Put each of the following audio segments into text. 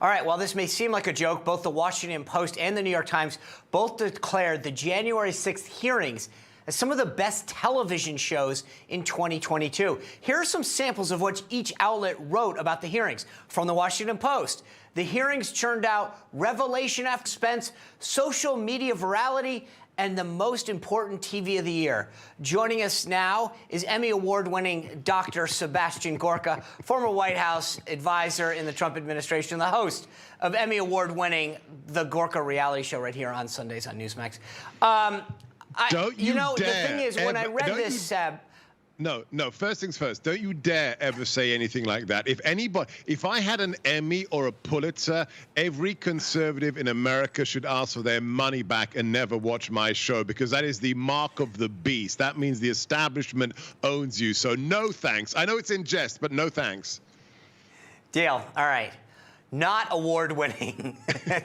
All right, while this may seem like a joke, both the Washington Post and the New York Times both declared the January 6th hearings as some of the best television shows in 2022. Here are some samples of what each outlet wrote about the hearings. From the Washington Post, the hearings churned out revelation after suspense, social media virality, and the most important TV of the year. Joining us now is Emmy Award-winning Dr. Sebastian Gorka, former White House advisor in the Trump administration, the host of Emmy Award-winning The Gorka reality show right here on Sundays on Newsmax. Don't you dare. The thing is, when I read this, Seb, No, first things first. Don't you dare ever say anything like that. If I had an Emmy or a Pulitzer, every conservative in America should ask for their money back and never watch my show, because that is the mark of the beast. That means the establishment owns you. So no thanks. I know it's in jest, but no thanks. Deal. All right. Not award-winning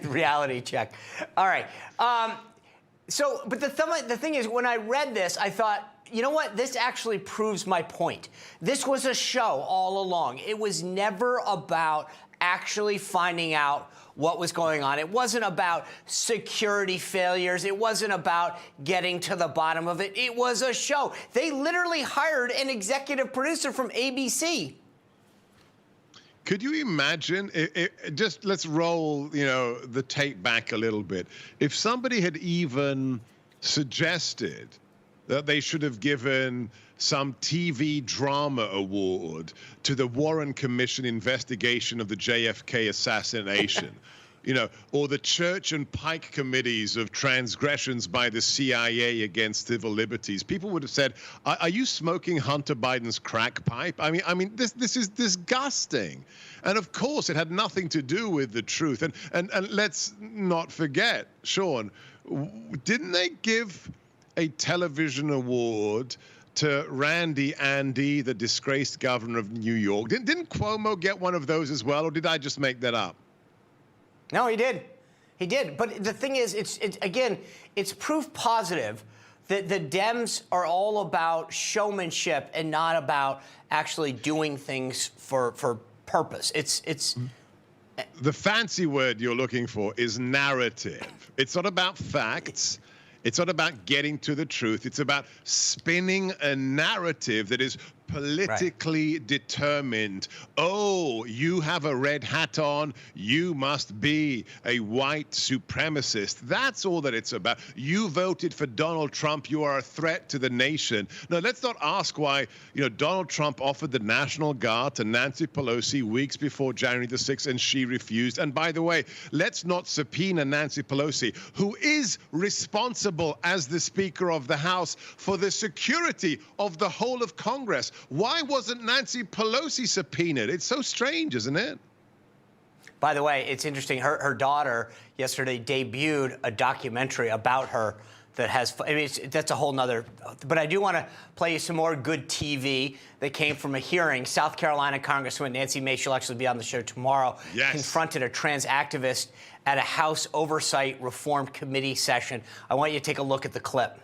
reality check. All right. But the thing is, when I read this, I thought, you know what? This actually proves my point. This was a show all along. It was never about actually finding out what was going on. It wasn't about security failures. It wasn't about getting to the bottom of it. It was a show. They literally hired an executive producer from ABC. Could you imagine, just let's roll, the tape back a little bit. If somebody had even suggested that they should have given some TV drama award to the Warren Commission investigation of the JFK assassination, or the Church and Pike committees of transgressions by the CIA against civil liberties, people would have said, are you smoking Hunter Biden's crack pipe? I mean, this is disgusting. And of course, it had nothing to do with the truth. And let's not forget, Sean, didn't they give a television award to Randy Andy, the disgraced governor of New York? Didn't Cuomo get one of those as well, or did I just make that up? No, he did. He did. But the thing is, it's proof positive that the Dems are all about showmanship and not about actually doing things for purpose. The fancy word you're looking for is narrative. It's not about facts. It's not about getting to the truth. It's about spinning a narrative that is politically determined. Oh, you have a red hat on. You must be a white supremacist. That's all that it's about. You voted for Donald Trump. You are a threat to the nation. No, let's not ask why, Donald Trump offered the National Guard to Nancy Pelosi weeks before January the 6th, and she refused. And by the way, let's not subpoena Nancy Pelosi, who is responsible as the Speaker of the House for the security of the whole of Congress. Why wasn't Nancy Pelosi subpoenaed? It's so strange, isn't it? By the way, it's interesting. Her daughter yesterday debuted a documentary about her that has, that's a whole nother, but I do want to play you some more good TV that came from a hearing. South Carolina Congresswoman Nancy Mace, she'll actually be on the show tomorrow, confronted a trans activist at a House Oversight Reform Committee session. I want you to take a look at the clip.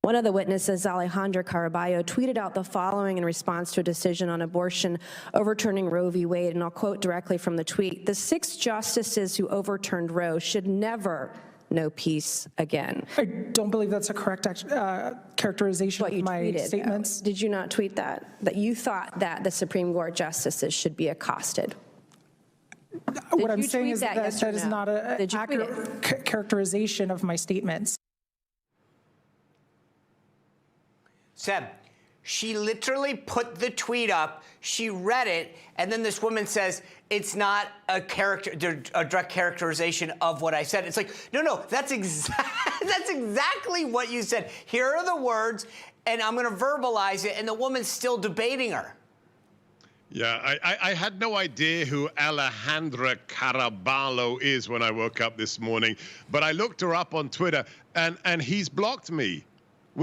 One of the witnesses, Alejandra Caraballo, tweeted out the following in response to a decision on abortion overturning Roe v. Wade, and I'll quote directly from the tweet: "The 6 justices who overturned Roe should never know peace again." I don't believe that's a correct characterization of my statements. Did you not tweet that? That you thought that the Supreme Court justices should be accosted? What I'm saying is that is not an accurate characterization of my statements. Seb, she literally put the tweet up, she read it, and then this woman says, it's not a direct characterization of what I said. It's like, no, that's exactly what you said. Here are the words, and I'm going to verbalize it, and the woman's still debating her. Yeah, I had no idea who Alejandra Caraballo is when I woke up this morning, but I looked her up on Twitter, and he's blocked me.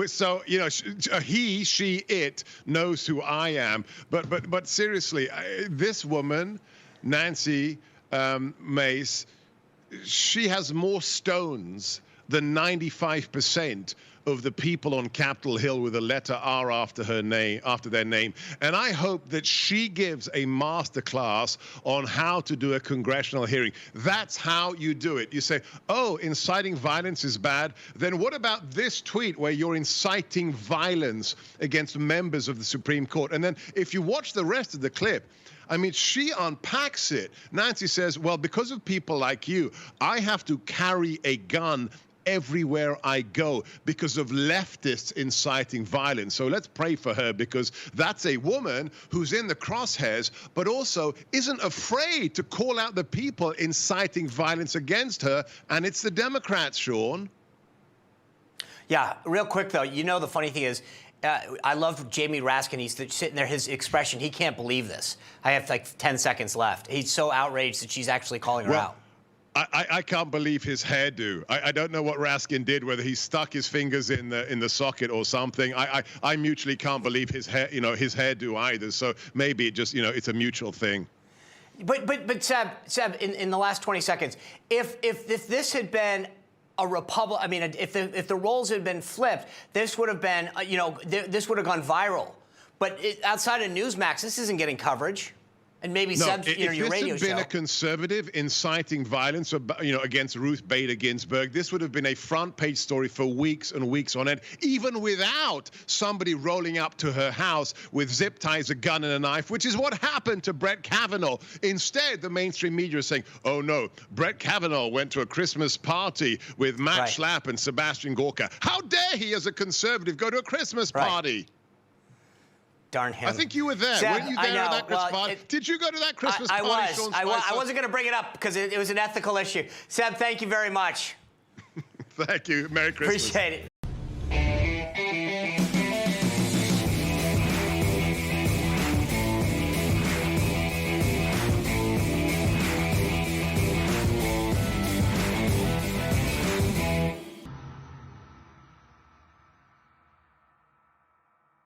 So, he, she, it knows who I am. But seriously, this woman, Nancy Mace, she has more stones than 95% of the people on Capitol Hill with a letter R after their name. And I hope that she gives a master class on how to do a congressional hearing. That's how you do it. You say, oh, inciting violence is bad. Then what about this tweet where you're inciting violence against members of the Supreme Court? And then if you watch the rest of the clip, I mean, she unpacks it. Nancy says, well, because of people like you, I have to carry a gun everywhere I go because of leftists inciting violence. So let's pray for her, because that's a woman who's in the crosshairs, but also isn't afraid to call out the people inciting violence against her. And it's the Democrats, Sean. Yeah, real quick, though, you know, the funny thing is, I love Jamie Raskin. He's sitting there, his expression, he can't believe this. I have like 10 seconds left. He's so outraged that she's actually calling her out. I can't believe his hairdo. I don't know what Raskin did, whether he stuck his fingers in the socket or something. I mutually can't believe his hair, his hairdo either. So maybe it just, it's a mutual thing. But Seb, in the last 20 seconds, if this had been a Republican, I mean, if the roles had been flipped, this would have been, this would have gone viral. But outside of Newsmax, this isn't getting coverage. And maybe Seb's, your radio show. If this had been a conservative inciting violence, against Ruth Bader Ginsburg, this would have been a front-page story for weeks and weeks on end, even without somebody rolling up to her house with zip ties, a gun, and a knife, which is what happened to Brett Kavanaugh. Instead, the mainstream media is saying, oh, no, Brett Kavanaugh went to a Christmas party with Matt Schlapp and Sebastian Gorka. How dare he, as a conservative, go to a Christmas party? Darn him. I think you were there. Seb, Weren't you there at that Christmas party? Did you go to that Christmas party, Sean Spicer? I wasn't going to bring it up because it was an ethical issue. Seb, thank you very much. Thank you. Merry Christmas. Appreciate it.